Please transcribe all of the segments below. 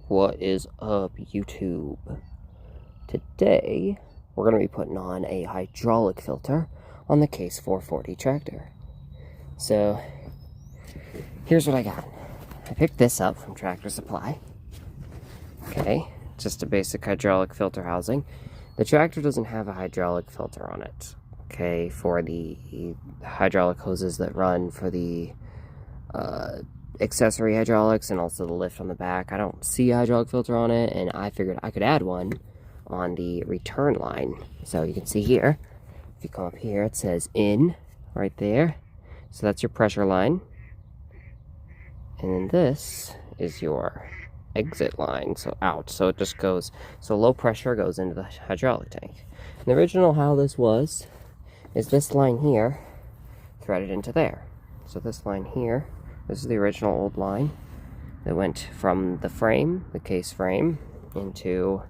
What is up, YouTube? Today, we're going to be putting on a hydraulic filter on the Case 440 tractor. So, here's what I got. I picked this up from Tractor Supply. Okay, just a basic hydraulic filter housing. The tractor doesn't have a hydraulic filter on it. Okay, for the hydraulic hoses that run for the accessory hydraulics and also the lift on the back, I don't see a hydraulic filter on it, and I figured I could add one on the return line. So you can see here, if you come up here, it says in right there. So that's your pressure line. And then this is your exit line, so out. So it just goes, so low pressure goes into the hydraulic tank. And the original how this was is this line here threaded into there. So this line here, this is the original old line that went from the frame, the case frame, into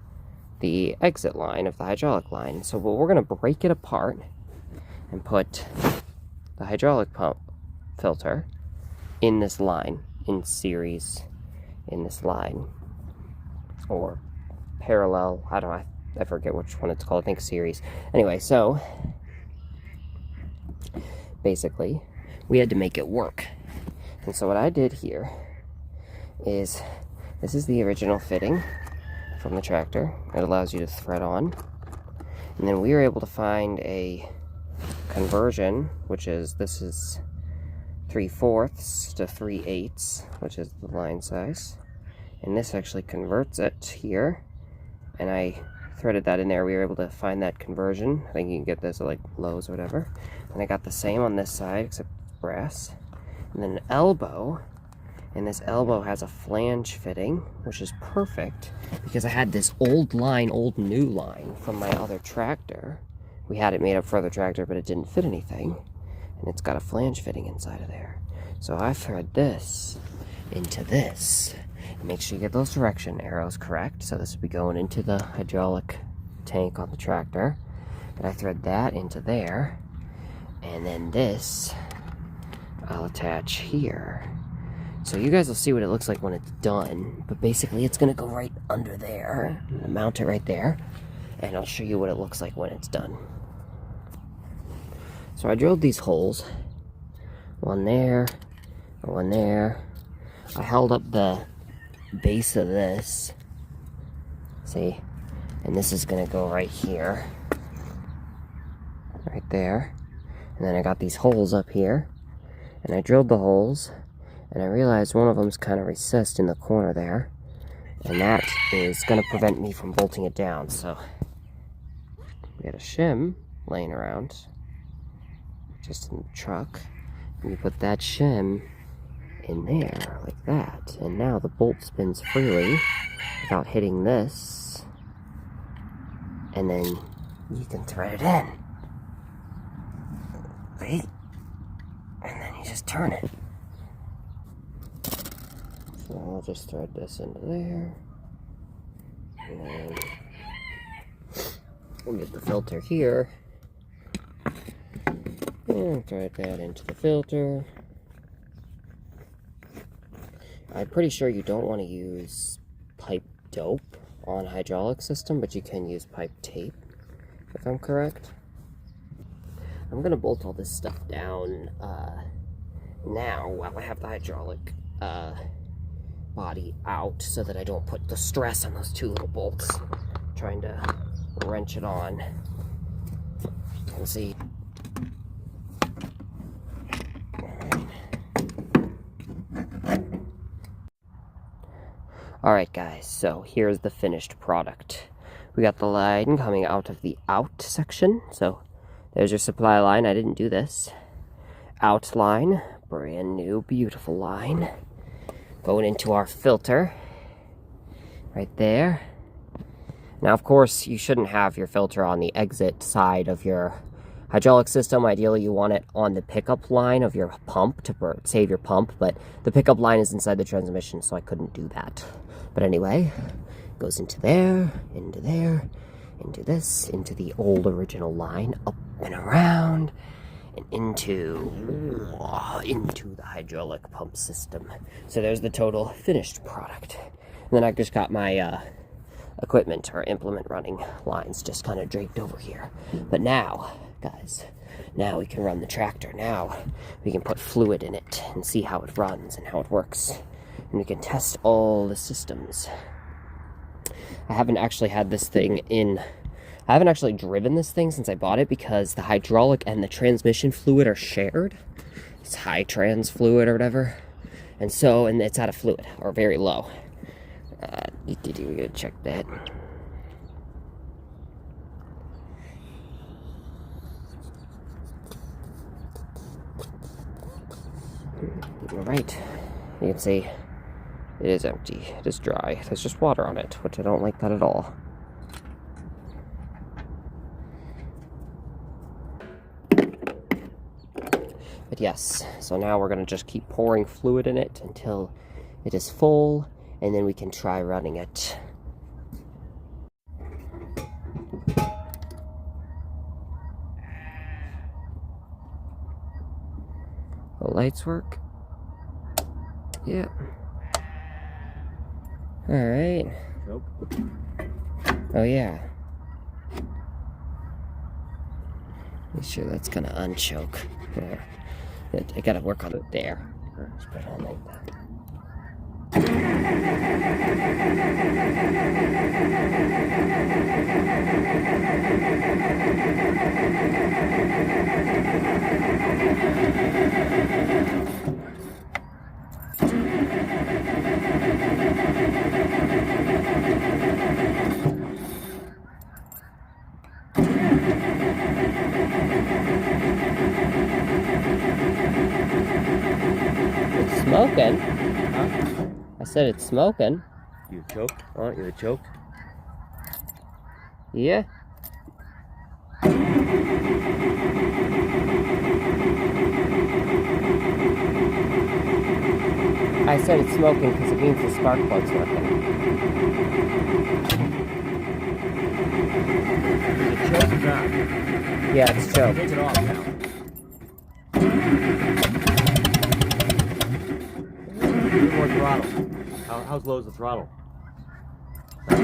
the exit line of the hydraulic line. So we're going to break it apart and put the hydraulic pump filter in this line, in series, in this line, or parallel, I forget which one it's called, I think series. Anyway, so basically we had to make it work. And so what I did here is, this is the original fitting from the tractor. It allows you to thread on. And then we were able to find a conversion, which is, this is 3/4 to 3/8, which is the line size. And this actually converts it here. And I threaded that in there. We were able to find that conversion. I think you can get this at like Lowe's or whatever. And I got the same on this side, except brass. And then an elbow, and this elbow has a flange fitting, which is perfect because I had this old line, old new line from my other tractor. We had it made up for the tractor, but it didn't fit anything, and it's got a flange fitting inside of there. So I thread this into this. Make sure you get those direction arrows correct. So this will be going into the hydraulic tank on the tractor, and I thread that into there, and then this I'll attach here. So you guys will see what it looks like when it's done, but basically it's gonna go right under there. I'm gonna mount it right there, and I'll show you what it looks like when it's done. So I drilled these holes, one there, one there. I held up the base of this, see, and this is gonna go right here, right there. And then I got these holes up here, and I drilled the holes, and I realized one of them's kind of recessed in the corner there, and that is going to prevent me from bolting it down. So we got a shim laying around just in the truck, and you put that shim in there like that, and now the bolt spins freely without hitting this, and then you can thread it in, right? And then you just turn it. So I'll just thread this into there. And then we'll get the filter here. And thread that into the filter. I'm pretty sure you don't want to use pipe dope on hydraulic system, but you can use pipe tape, if I'm correct. I'm going to bolt all this stuff down now while I have the hydraulic body out, so that I don't put the stress on those two little bolts trying to wrench it on. Let's see. Alright guys, so here's the finished product. We got the line coming out of the out section, so there's your supply line. I didn't do this. Out line, brand new, beautiful line. Going into our filter, right there. Now, of course, you shouldn't have your filter on the exit side of your hydraulic system. Ideally, you want it on the pickup line of your pump to save your pump, but the pickup line is inside the transmission, so I couldn't do that. But anyway, goes into there, into this, into the old original line, up and around, and into the hydraulic pump system. So there's the total finished product. And then I just got my equipment or implement running lines just kind of draped over here. But now, guys, now we can run the tractor. Now we can put fluid in it and see how it runs and how it works. And we can test all the systems. I haven't actually had this thing I haven't actually driven this thing since I bought it because the hydraulic and the transmission fluid are shared. It's high trans fluid or whatever. And it's out of fluid, or very low. We gotta check that. Alright, you can see it is empty, it is dry. There's just water on it, which I don't like that at all. But yes, so now we're going to just keep pouring fluid in it until it is full, and then we can try running it. The lights work? Yep. Alright. Nope. Oh yeah. Make sure that's gonna unchoke. There. I gotta work on it there. Just put it on like that. It's smoking. Huh? I said it's smoking. You choked? Oh, you choked? Yeah. I said it's smoking because it means the spark plug's working. Is it choked or not? Yeah, it's choked. Take it off now. A bit more throttle. How low is the throttle? Maybe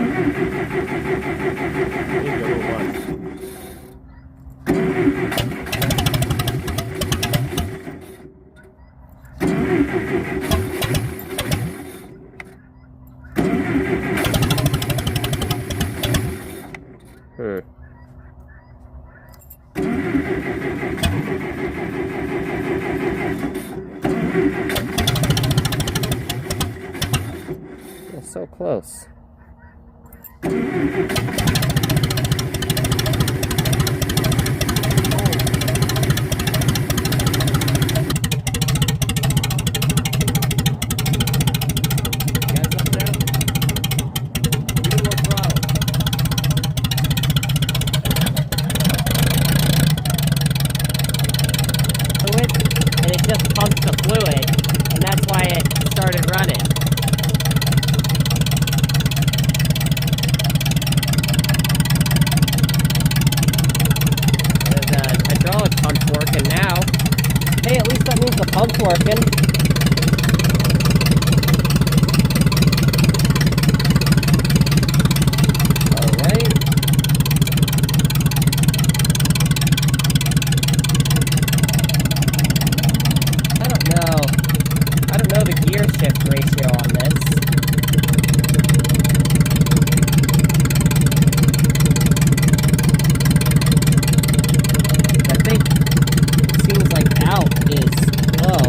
a little less. It's so close. And it just pumps the fluid, and that's why it started running. And the hydraulic pump's working now. Hey, at least that means the pump's working. I don't know the gear shift ratio on this. I think it seems like out is low.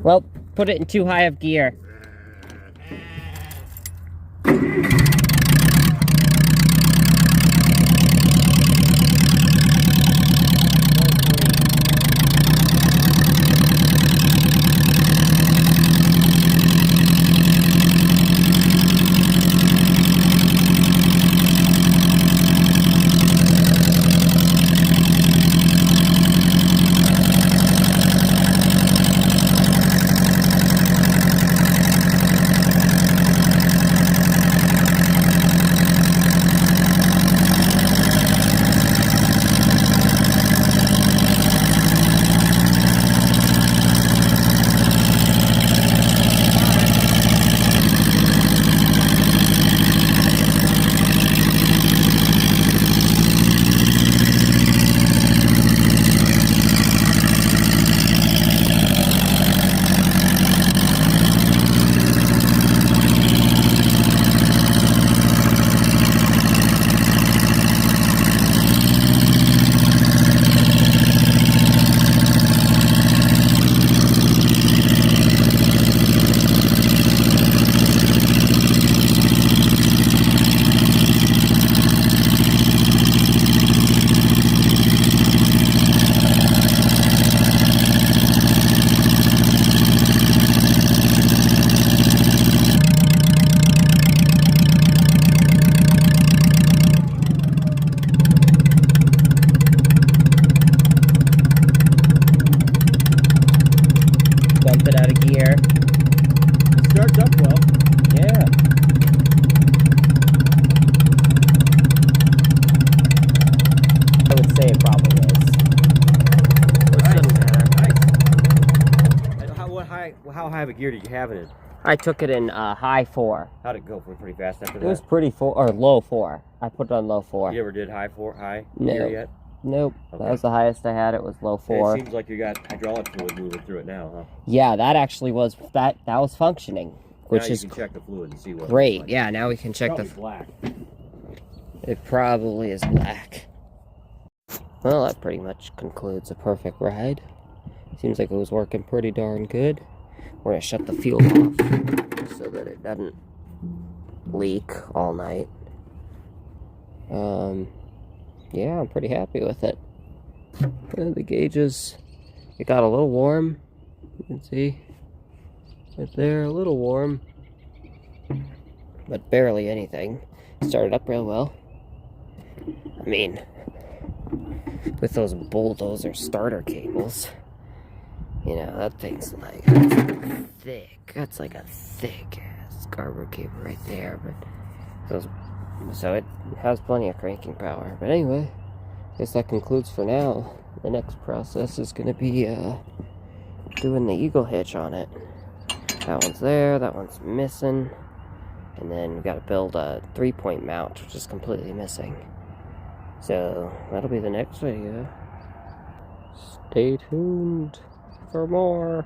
Well, put it in too high of gear. Bump it out of gear. It starts up well. Yeah. I would say it probably is. Nice. How high of a gear did you have it in? I took it in high 4. How'd it go? Pretty fast after that? It was pretty low 4. I put it on low 4. You ever did high gear No. yet? Nope. Okay. That was the highest I had. It was low 4. It seems like you got hydraulic fluid moving through it now, huh? Yeah, that actually was that was functioning, which now is you can check the fluid and see what. great. It looks like. Yeah, now we can check Probably black. It probably is black. Well, that pretty much concludes a perfect ride. Seems like it was working pretty darn good. We're gonna shut the fuel off so that it doesn't leak all night. Yeah, I'm pretty happy with it. The gauges, it got a little warm. You can see right there, a little warm, but barely anything. Started up real well. I mean, with those bulldozer starter cables, you know, that thing's like thick. That's like a thick ass cargo cable right there. But so it has plenty of cranking power. But anyway, I guess that concludes for now. The next process is going to be doing the eagle hitch on it. That one's there. That one's missing. And then we got to build a 3-point mount, which is completely missing. So that'll be the next video. Stay tuned for more.